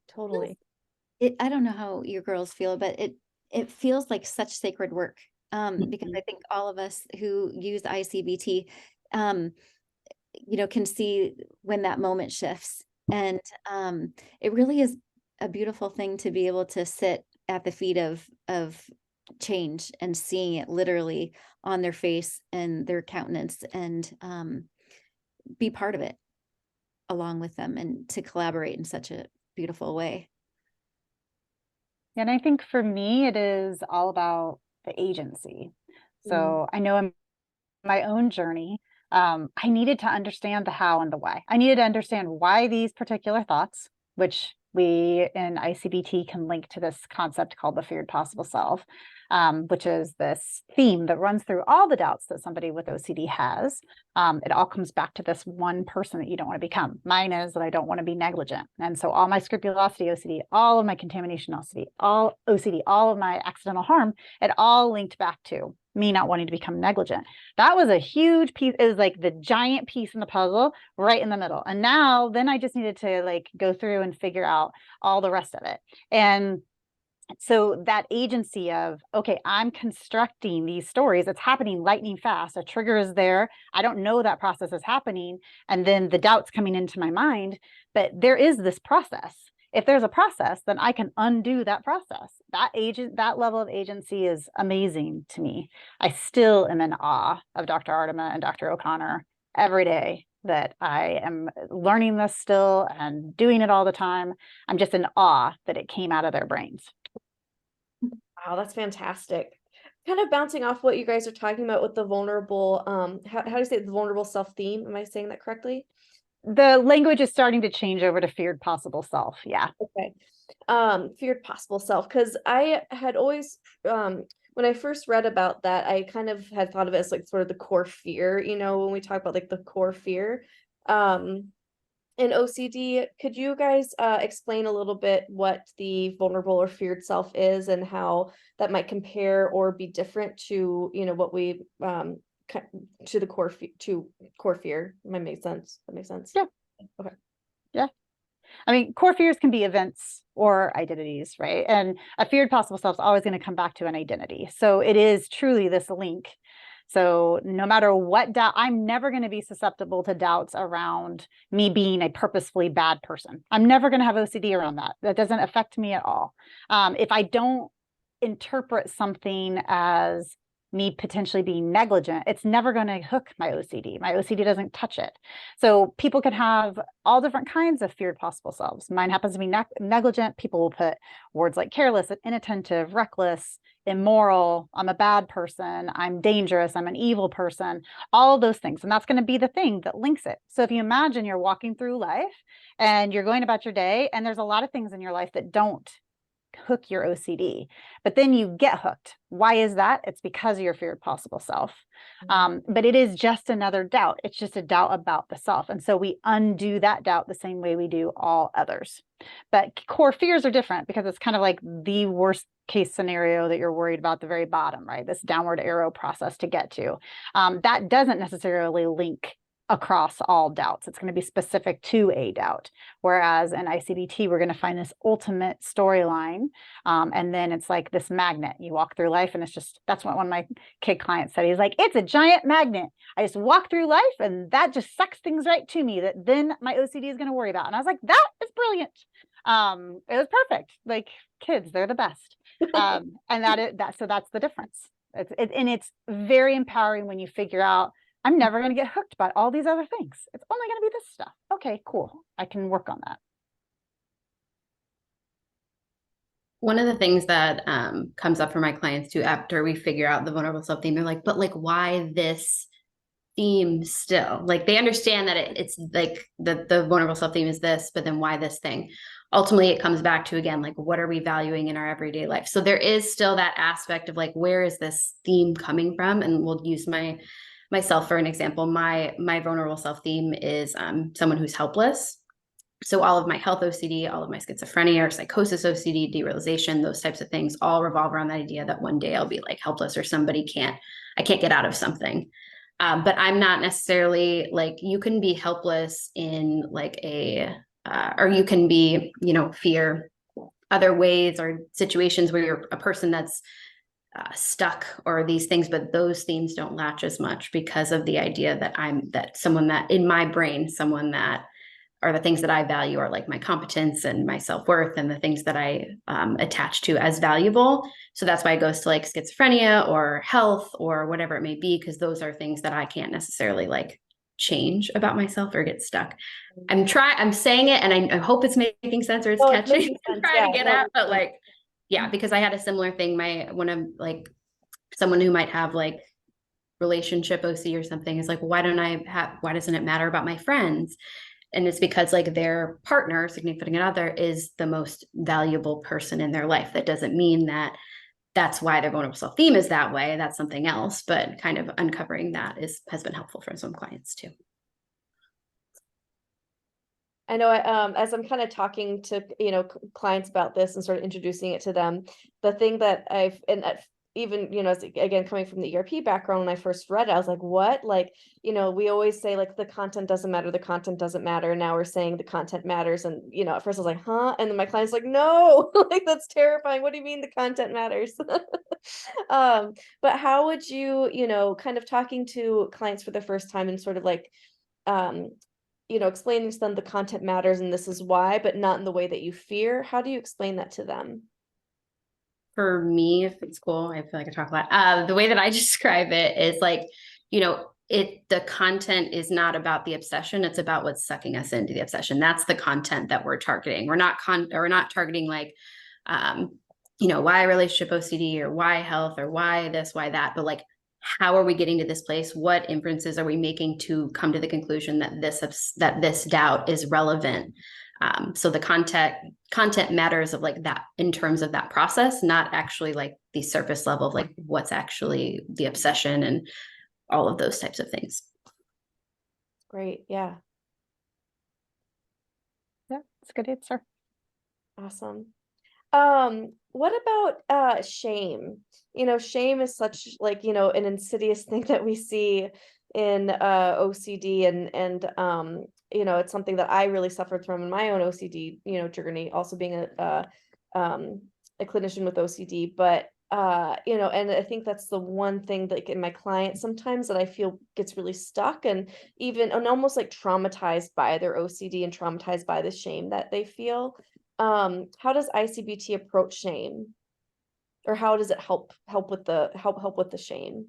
I don't know how your girls feel, but it feels like such sacred work. Because I think all of us who use I-CBT, can see when that moment shifts. And it really is a beautiful thing to be able to sit at the feet of change and seeing it literally on their face and their countenance, and be part of it along with them, and to collaborate in such a beautiful way. And I think for me, it is all about the agency. So I know in my own journey, I needed to understand the how and the why. I needed to understand why these particular thoughts, which we in I-CBT can link to this concept called the feared possible self, which is this theme that runs through all the doubts that somebody with OCD has. It all comes back to this one person that you don't want to become. Mine is that I don't want to be negligent. And so all my scrupulosity OCD, all of my contamination OCD, all of my accidental harm, it all linked back to me not wanting to become negligent. That was a huge piece. It was like the giant piece in the puzzle right in the middle. And then I just needed to like go through and figure out all the rest of it. And So that agency of, okay, I'm constructing these stories, it's happening lightning fast. A trigger is there. I don't know that process is happening. And then the doubt's coming into my mind, but there is this process. If there's a process, then I can undo that process. That level of agency is amazing to me. I still am in awe of Dr. Artima and Dr. O'Connor every day that I am learning this still and doing it all the time. I'm just in awe that it came out of their brains. Wow, that's fantastic. Kind of bouncing off what you guys are talking about with the vulnerable, how do you say it, the vulnerable self theme? Am I saying that correctly? The language is starting to change over to feared possible self. Yeah. Okay. Feared possible self, because I had always, when I first read about that, I kind of had thought of it as like sort of the core fear, when we talk about like the core fear. In OCD, could you guys explain a little bit what the vulnerable or feared self is and how that might compare or be different to, what we to the core fear? That makes sense. That makes sense. Yeah. Okay. Yeah. I mean, core fears can be events or identities, right? And a feared possible self is always going to come back to an identity. So it is truly this link. So no matter what doubt, I'm never going to be susceptible to doubts around me being a purposefully bad person. I'm never going to have OCD around that. That doesn't affect me at all. If I don't interpret something as me potentially being negligent, it's never going to hook my OCD. My OCD doesn't touch it. So people can have all different kinds of feared possible selves. Mine happens to be negligent. People will put words like careless, inattentive, reckless, immoral, I'm a bad person, I'm dangerous, I'm an evil person, all of those things. And that's going to be the thing that links it. So if you imagine you're walking through life and you're going about your day, and there's a lot of things in your life that don't hook your OCD, but then you get hooked. Why is that? It's because of your feared possible self. But it is just another doubt. It's just a doubt about the self. And so we undo that doubt the same way we do all others. But core fears are different because it's kind of like the worst case scenario that you're worried about the very bottom, right? This downward arrow process to get to. That doesn't necessarily link across all doubts. It's going to be specific to a doubt. Whereas in I-CBT, we're going to find this ultimate storyline. And then it's like this magnet. You walk through life and it's just, that's what one of my kid clients said. He's like, it's a giant magnet. I just walk through life and that just sucks things right to me that then my OCD is going to worry about. And I was like, that is brilliant. It was perfect. Like kids, they're the best. And so that's the difference. And it's very empowering when you figure out, I'm never going to get hooked by all these other things. It's only going to be this stuff. Okay, cool. I can work on that. One of the things that comes up for my clients too, after we figure out the vulnerable self theme, they're like, but like, why this theme still? Like they understand that it's like the vulnerable self theme is this, but then why this thing? Ultimately, it comes back to, again, like, what are we valuing in our everyday life? So there is still that aspect of like, where is this theme coming from? And we'll use myself for an example. My vulnerable self theme is someone who's helpless. So all of my health OCD, all of my schizophrenia or psychosis OCD, derealization, those types of things all revolve around the idea that one day I'll be like helpless or I can't get out of something. But I'm not necessarily like, you can be helpless in like or you can be, fear other ways or situations where you're a person that's stuck or these things, but those themes don't latch as much because of the idea that someone that in my brain, someone that are the things that I value are like my competence and my self-worth and the things that I attach to as valuable. So that's why it goes to like schizophrenia or health or whatever it may be, because those are things that I can't necessarily like change about myself or get stuck. I'm saying it and I hope it's making sense or it's catchy. I'm trying to get at, but like, yeah, because I had a similar thing. When I'm like someone who might have like relationship OC or something is like, why doesn't it matter about my friends? And it's because like their partner, significant other, is the most valuable person in their life. That doesn't mean that that's why their vulnerable self theme is that way. That's something else, but kind of uncovering that has been helpful for some clients too. I know as I'm kind of talking to, clients about this and sort of introducing it to them, the thing that even, again, coming from the ERP background, when I first read it, I was like, what? Like, we always say like the content doesn't matter, the content doesn't matter. And now we're saying the content matters. And, at first I was like, huh? And then my client's like, no, like that's terrifying. What do you mean the content matters? But how would you, kind of talking to clients for the first time and sort of like, um, explaining to them the content matters and this is why, but not in the way that you fear. How do you explain that to them? For me, if it's cool, I feel like I talk a lot. The way that I describe it is like, the content is not about the obsession, it's about what's sucking us into the obsession. That's the content that we're targeting. We're not targeting like why relationship OCD or why health or why this, why that, but like how are we getting to this place? What inferences are we making to come to the conclusion that this doubt is relevant? So the content matters of like that in terms of that process, not actually like the surface level of like what's actually the obsession and all of those types of things. Great. Yeah. Yeah, it's a good answer. Awesome. What about shame? Shame is such like, an insidious thing that we see in OCD and it's something that I really suffered from in my own OCD, journey, also being a clinician with OCD, but and I think that's the one thing that in my clients sometimes that I feel gets really stuck and almost like traumatized by their OCD and traumatized by the shame that they feel. How does I-CBT approach shame, or how does it help with the shame?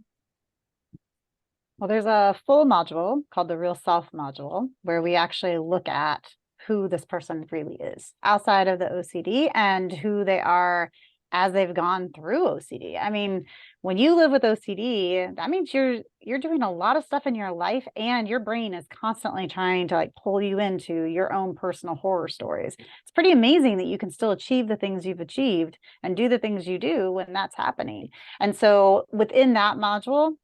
Well, there's a full module called the Real Self module where we actually look at who this person really is outside of the OCD and who they are as they've gone through OCD. I mean, when you live with OCD, that means you're doing a lot of stuff in your life and your brain is constantly trying to like pull you into your own personal horror stories. It's pretty amazing that you can still achieve the things you've achieved and do the things you do when that's happening. And so within that module,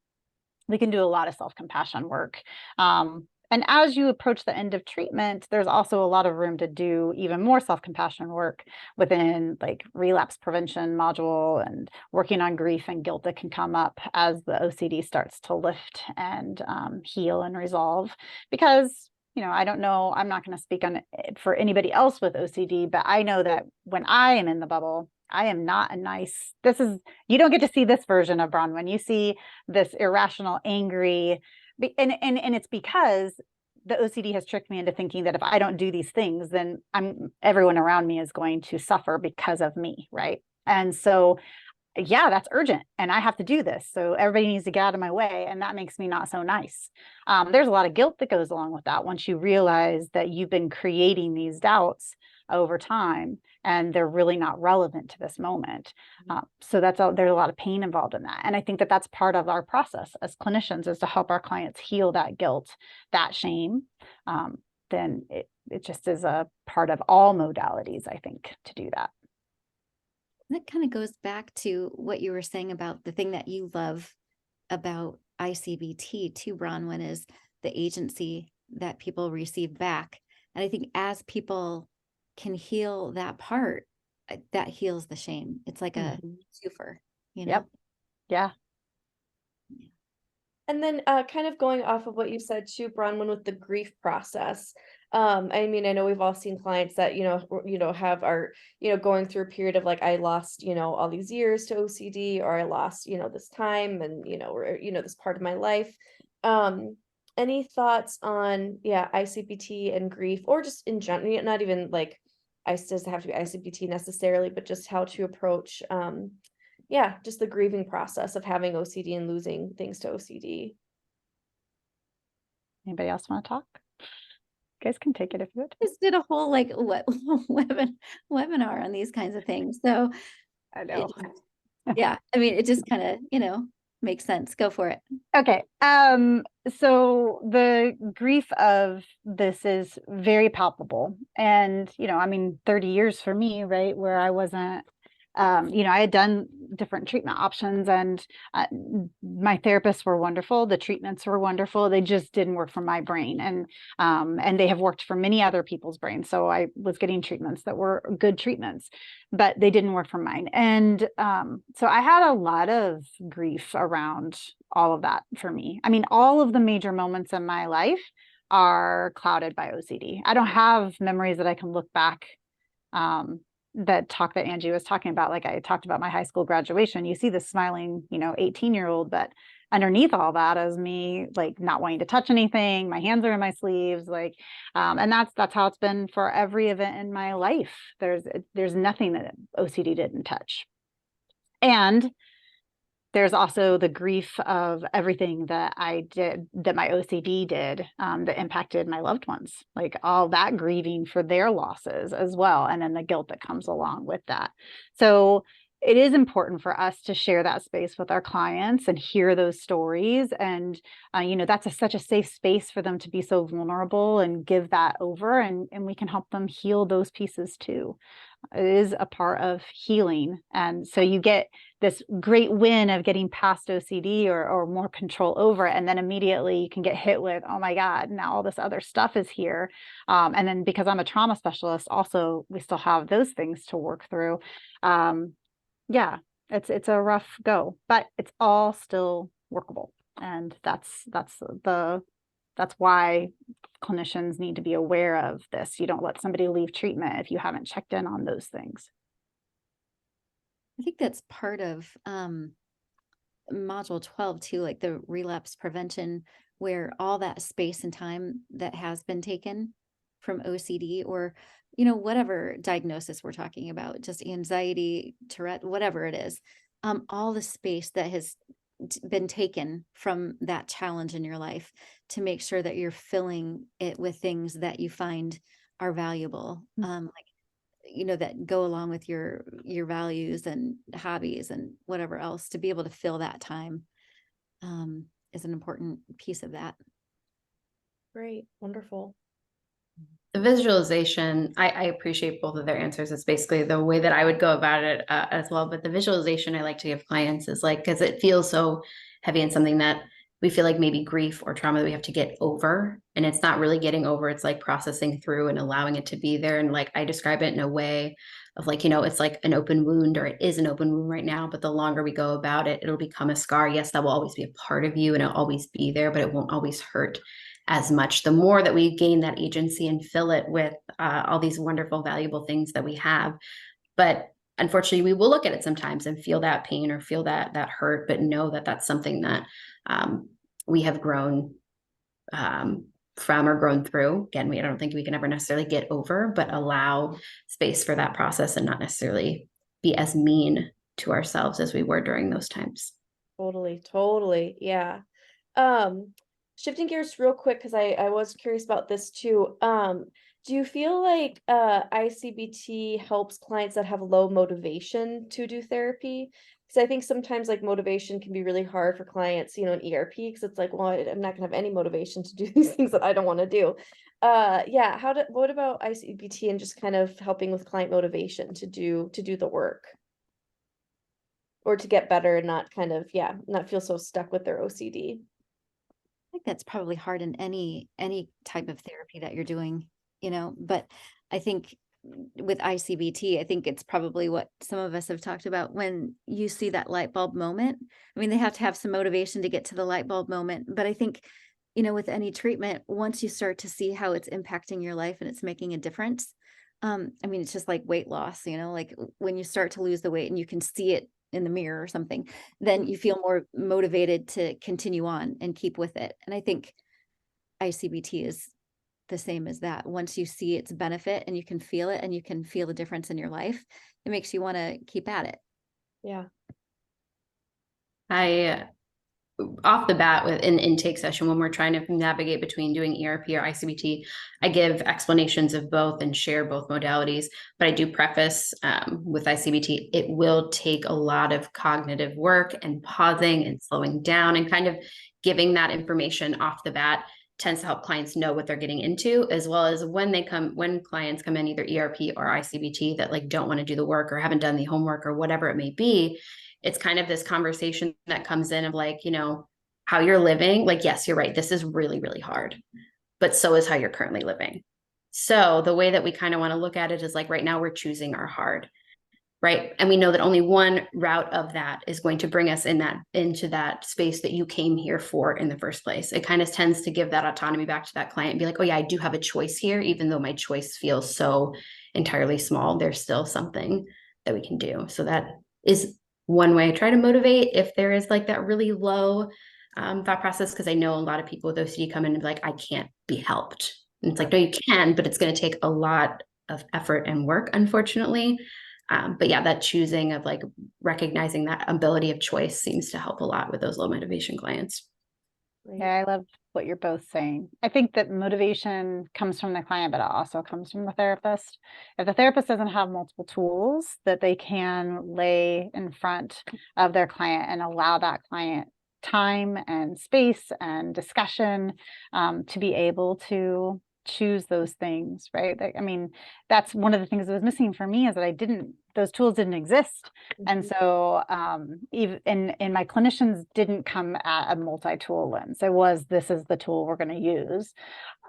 we can do a lot of self-compassion work. And as you approach the end of treatment, there's also a lot of room to do even more self-compassion work within like relapse prevention module and working on grief and guilt that can come up as the OCD starts to lift and heal and resolve. Because, I don't know, I'm not going to speak on it for anybody else with OCD, but I know that when I am in the bubble, I am not you don't get to see this version of Bronwyn. You see this irrational, angry, and it's because the OCD has tricked me into thinking that if I don't do these things, then everyone around me is going to suffer because of me, right? And so, yeah, that's urgent, and I have to do this. So everybody needs to get out of my way, and that makes me not so nice. There's a lot of guilt that goes along with that once you realize that you've been creating these doubts over time and they're really not relevant to this moment. So there's a lot of pain involved in that. And I think that that's part of our process as clinicians, is to help our clients heal that guilt, that shame. Then it just is a part of all modalities, I think, to do that. That kind of goes back to what you were saying about the thing that you love about I-CBT too, Bronwyn, is the agency that people receive back. And I think as people can heal that part, that heals the shame. It's like a twofer, Yep. Yeah. And then kind of going off of what you said too, Bronwyn, with the grief process. I mean, I know we've all seen clients that, are going through a period of like, I lost, all these years to OCD, or I lost, this time and, or, this part of my life. Any thoughts on, I-CBT and grief, or just in general, not even like, doesn't have to be I-CBT necessarily, but just how to approach, just the grieving process of having OCD and losing things to OCD. Anybody else want to talk? You guys can take it if you would. Just did a whole like webinar on these kinds of things. So I know. Yeah, I mean, it just kind of, makes sense. Go for it. Okay. So the grief of this is very palpable. And, 30 years for me, right, where I wasn't you know, I had done different treatment options, and my therapists were wonderful. The treatments were wonderful. They just didn't work for my brain, and they have worked for many other people's brains. So I was getting treatments that were good treatments, but they didn't work for mine. And so I had a lot of grief around all of that for me. I mean, all of the major moments in my life are clouded by OCD. I don't have memories that I can look back. That talk that Angie was talking about, like I talked about my high school graduation, you see the smiling, you know, 18-year-old, but underneath all that is me like not wanting to touch anything. My hands are in my sleeves, like, and that's how it's been for every event in my life. There's nothing that OCD didn't touch. And there's also the grief of everything that I did, that my OCD did, that impacted my loved ones, like all that grieving for their losses as well. And then the guilt that comes along with that. So it is important for us to share that space with our clients and hear those stories. And, you know, that's such a safe space for them to be so vulnerable and give that over. And we can help them heal those pieces too. It is a part of healing. And so you get this great win of getting past OCD or more control over it. And then immediately you can get hit with, oh my God, now all this other stuff is here. And then because I'm a trauma specialist, also, we still have those things to work through. Yeah, it's a rough go, but it's all still workable. And that's why clinicians need to be aware of this. You don't let somebody leave treatment if you haven't checked in on those things. I think that's part of module 12 too, like the relapse prevention, where all that space and time that has been taken from OCD or, you know, whatever diagnosis we're talking about, just anxiety, Tourette, whatever it is, all the space that has been taken from that challenge in your life to make sure that you're filling it with things that you find are valuable, like, you know, that go along with your values and hobbies and whatever else, to be able to fill that time is an important piece of that. Great. Wonderful. The visualization, I appreciate both of their answers. It's basically the way that I would go about it as well. But the visualization I like to give clients is like, because it feels so heavy and something that we feel like maybe grief or trauma that we have to get over. And it's not really getting over. It's like processing through and allowing it to be there. And like I describe it in a way of like, you know, it's like an open wound, or it is an open wound right now. But the longer we go about it, it'll become a scar. Yes, that will always be a part of you and it'll always be there, but it won't always hurt as much. The more that we gain that agency and fill it with all these wonderful, valuable things that we have. But unfortunately, we will look at it sometimes and feel that pain or feel that hurt, but know that that's something that we have grown from or grown through. Again, I don't think we can ever necessarily get over, but allow space for that process and not necessarily be as mean to ourselves as we were during those times. Totally. Yeah. Shifting gears real quick, because I was curious about this too. Do you feel like I-CBT helps clients that have low motivation to do therapy? Because I think sometimes like motivation can be really hard for clients, you know, in ERP, because it's like, well, I'm not gonna have any motivation to do these things that I don't want to do. Yeah, what about I-CBT and just kind of helping with client motivation to do the work? Or to get better and not kind of, yeah, not feel so stuck with their OCD. I think that's probably hard in any type of therapy that you're doing, you know, but I think with I-CBT, I think it's probably what some of us have talked about when you see that light bulb moment. I mean, they have to have some motivation to get to the light bulb moment, but I think, you know, with any treatment, once you start to see how it's impacting your life and it's making a difference, I mean, it's just like weight loss, you know, like when you start to lose the weight and you can see it in the mirror or something, then you feel more motivated to continue on and keep with it. And I think I-CBT is the same as that. Once you see its benefit and you can feel it and you can feel the difference in your life, it makes you want to keep at it. Yeah. I off the bat with an intake session, when we're trying to navigate between doing ERP or I-CBT, I give explanations of both and share both modalities. But I do preface with I-CBT, it will take a lot of cognitive work and pausing and slowing down and kind of giving that information off the bat tends to help clients know what they're getting into, as well as when clients come in either ERP or I-CBT that like don't want to do the work or haven't done the homework or whatever it may be. It's kind of this conversation that comes in of like, you know, how you're living. Like, yes, you're right. This is really, really hard, but so is how you're currently living. So the way that we kind of want to look at it is like, right now we're choosing our hard, right? And we know that only one route of that is going to bring us into that space that you came here for in the first place. It kind of tends to give that autonomy back to that client and be like, oh yeah, I do have a choice here, even though my choice feels so entirely small, there's still something that we can do. So that is one way I try to motivate if there is like that really low thought process, because I know a lot of people with OCD come in and be like, I can't be helped. And it's like, no, you can, but it's going to take a lot of effort and work, unfortunately. But yeah, that choosing of like recognizing that ability of choice seems to help a lot with those low motivation clients. Yeah, I love what you're both saying. I think that motivation comes from the client, but it also comes from the therapist. If the therapist doesn't have multiple tools that they can lay in front of their client and allow that client time and space and discussion to be able to choose those things, right? I mean, that's one of the things that was missing for me, is that those tools didn't exist. And so even in my clinicians didn't come at a multi-tool lens. It was, this is the tool we're going to use.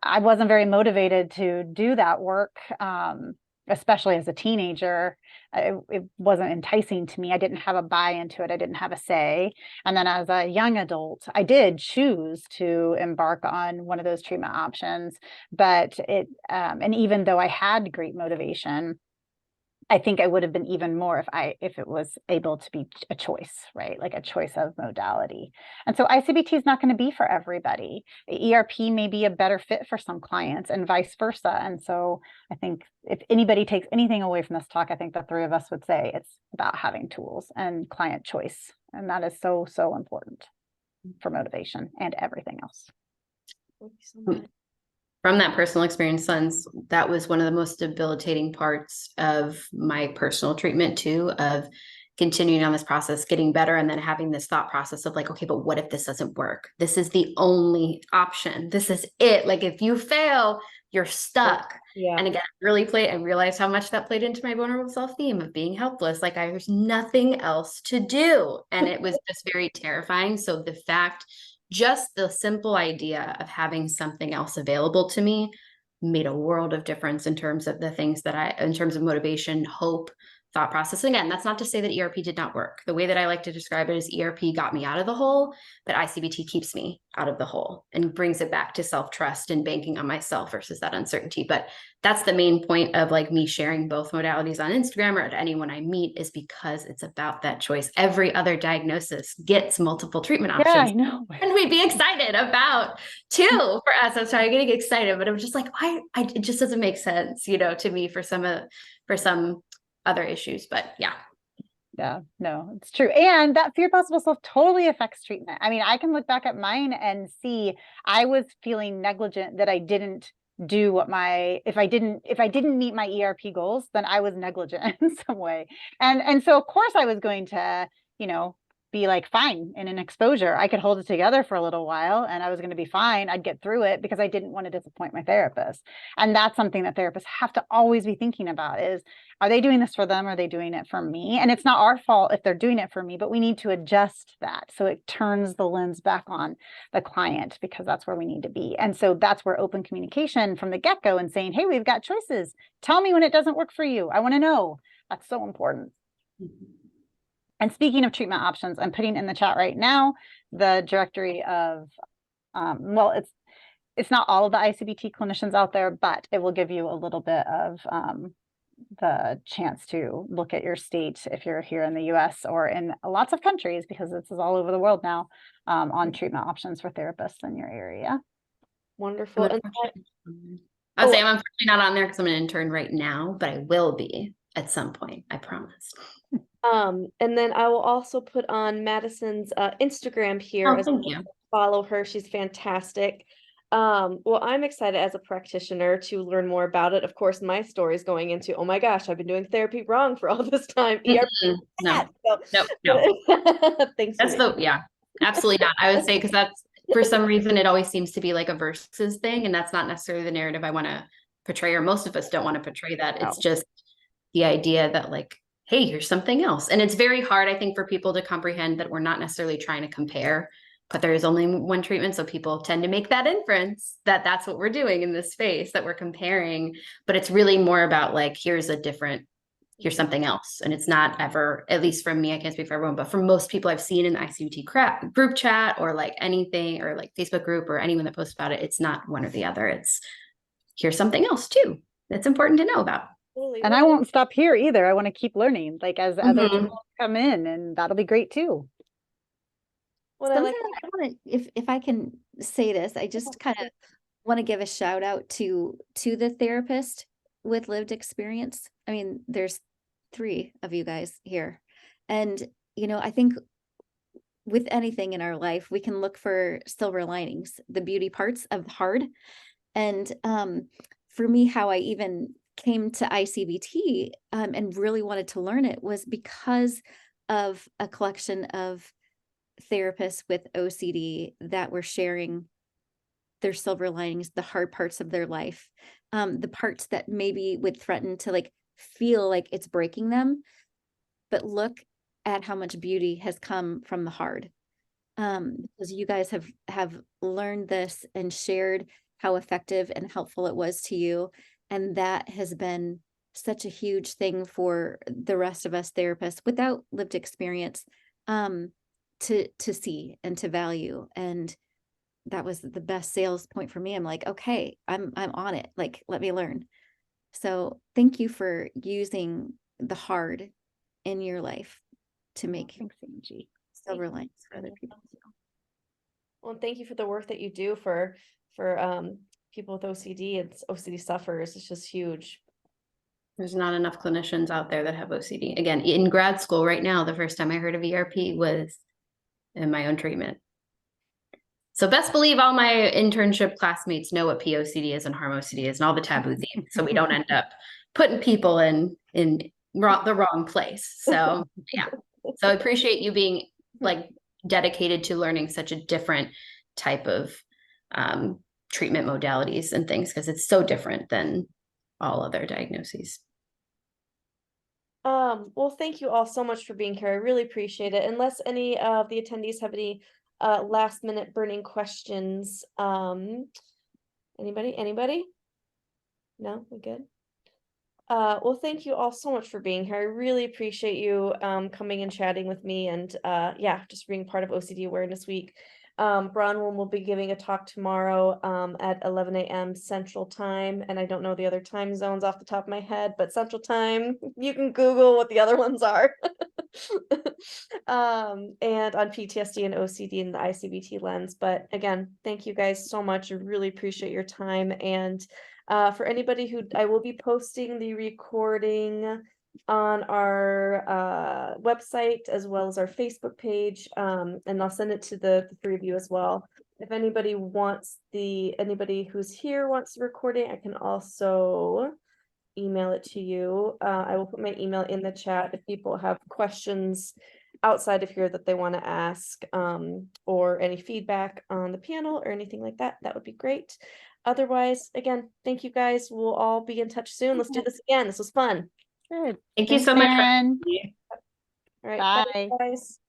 I wasn't very motivated to do that work, especially as a teenager. It wasn't enticing to me. I didn't have a buy into it. I didn't have a say. And then as a young adult, I did choose to embark on one of those treatment options. But and even though I had great motivation, I think I would have been even more if it was able to be a choice, right? Like a choice of modality. And so I-CBT is not going to be for everybody. ERP may be a better fit for some clients and vice versa. And so I think if anybody takes anything away from this talk, I think the three of us would say it's about having tools and client choice. And that is so, so important for motivation and everything else. Thank you so much. From that personal experience, Sons, that was one of the most debilitating parts of my personal treatment too, of continuing on this process, getting better, and then having this thought process of like, okay, but what if this doesn't work? This is the only option. This is it. Like if you fail, you're stuck. Yeah. And again, I realized how much that played into my vulnerable self theme of being helpless. Like there's nothing else to do. And it was just very terrifying. So just the simple idea of having something else available to me made a world of difference in terms of the things in terms of motivation, hope, thought process. Again, that's not to say that ERP did not work. The way that I like to describe it is ERP got me out of the hole, but I-CBT keeps me out of the hole and brings it back to self-trust and banking on myself versus that uncertainty. But that's the main point of like me sharing both modalities on Instagram or to anyone I meet, is because it's about that choice. Every other diagnosis gets multiple treatment options. Yeah, I know. And we'd be excited about too for us. I'm sorry, getting excited, but I'm just like, it just doesn't make sense, to me for some other issues, but yeah. Yeah, no, it's true. And that fear of possible self totally affects treatment. I mean, I can look back at mine and see I was feeling negligent that I didn't do what if I didn't meet my ERP goals, then I was negligent in some way. And so of course I was going to, be like fine in an exposure. I could hold it together for a little while and I was going to be fine. I'd get through it because I didn't want to disappoint my therapist. And that's something that therapists have to always be thinking about is, are they doing this for them? Or are they doing it for me? And it's not our fault if they're doing it for me, but we need to adjust that so it turns the lens back on the client, because that's where we need to be. And so that's where open communication from the get-go and saying, hey, we've got choices. Tell me when it doesn't work for you. I want to know. That's so important. And speaking of treatment options, I'm putting in the chat right now the directory of, it's not all of the I-CBT clinicians out there, but it will give you a little bit of the chance to look at your state if you're here in the US or in lots of countries, because this is all over the world now, on treatment options for therapists in your area. Wonderful. I'll say I'm unfortunately not on there because I'm an intern right now, but I will be at some point, I promise. And then I will also put on Madison's Instagram here as thank you. Follow her. She's fantastic. Well, I'm excited as a practitioner to learn more about it. Of course, my story is going into, oh my gosh, I've been doing therapy wrong for all this time. No. So, No. thanks. Yeah, absolutely not. I would say, because for some reason, it always seems to be like a versus thing. And that's not necessarily the narrative I want to portray, or most of us don't want to portray that. It's No. just the idea that like, hey, here's something else. And it's very hard, I think, for people to comprehend that we're not necessarily trying to compare, but there is only one treatment. So people tend to make that inference that that's what we're doing in this space, that we're comparing. But it's really more about like, here's something else. And it's not ever, at least from me, I can't speak for everyone, but for most people I've seen in the I-CBT group chat or like anything, or like Facebook group or anyone that posts about it, it's not one or the other. It's here's something else too that's important to know about. And I won't stop here either. I want to keep learning, like as other Mhm. tools come in, and that'll be great too. Something I want to, if I can say this, I just kind of want to give a shout out to the therapist with lived experience. I mean, there's 3 of you guys here. And, you know, I think with anything in our life, we can look for silver linings, the beauty parts of hard. And for me, how I even came to I-CBT and really wanted to learn it was because of a collection of therapists with OCD that were sharing their silver linings, the hard parts of their life, the parts that maybe would threaten to like feel like it's breaking them, but look at how much beauty has come from the hard. Because you guys have learned this and shared how effective and helpful it was to you, and that has been such a huge thing for the rest of us therapists without lived experience to see and to value. And that was the best sales point for me. I'm like, okay, I'm on it. Like, let me learn. So thank you for using the hard in your life to make Thanks, Angie. silver linings for other people. Well, thank you for the work that you do for people with OCD and OCD sufferers. It's just huge. There's not enough clinicians out there that have OCD. Again, in grad school right now, the first time I heard of ERP was in my own treatment. So best believe all my internship classmates know what POCD is and harm OCD is and all the taboo themes. So we don't end up putting people in the wrong place. So yeah. So I appreciate you being like dedicated to learning such a different type of treatment modalities and things, because it's so different than all other diagnoses. Well, thank you all so much for being here. I really appreciate it. Unless any of the attendees have any last minute burning questions. Anybody? No, we good? Well, thank you all so much for being here. I really appreciate you coming and chatting with me, and yeah, just being part of OCD Awareness Week. Bronwyn will be giving a talk tomorrow at 11 a.m. Central Time, and I don't know the other time zones off the top of my head, but Central Time, you can Google what the other ones are. And on PTSD and OCD and the I-CBT lens. But again, thank you guys so much. I really appreciate your time. And for anybody who, I will be posting the recording on our website as well as our Facebook page, and I'll send it to the 3 of you as well. If anybody who's here wants the recording, I can also email it to you. I will put my email in the chat if people have questions outside of here that they want to ask, or any feedback on the panel or anything like that. That would be great. Otherwise, again, thank you guys. We'll all be in touch soon. Let's do this again. This was fun. Good. Thank you Thanks, so much. Erin. All right, Bye. bye guys.